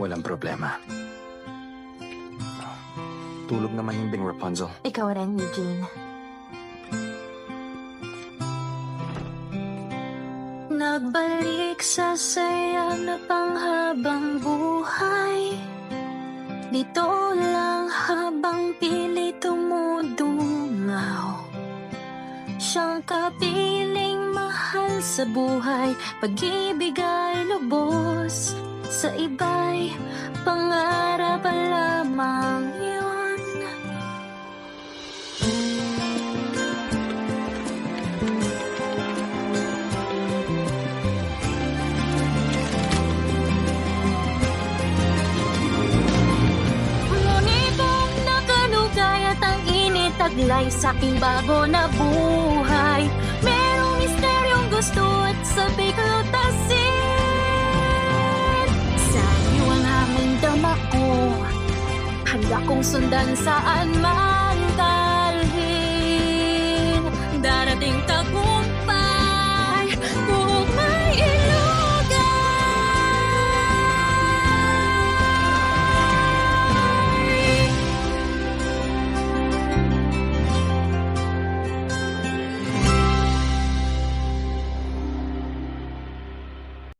Walang problema. Tulog naman yung Bing Rapunzel. Ikaw rin, Eugene. Nagbalik sa saya na panghabang buhay. Dito lang habang pilit tumudungaw. Siyang kapiling mahal sa buhay. Pag-ibig ay lubos. Sa iba'y pangarap lamang yun. Ngunit kung nakalugay at ang init taglay sa aking bago na buhay, merong misteryong gusto at sabay kalutasin. Sa iyo ang hangin dama ko, handa kong sundan saan man.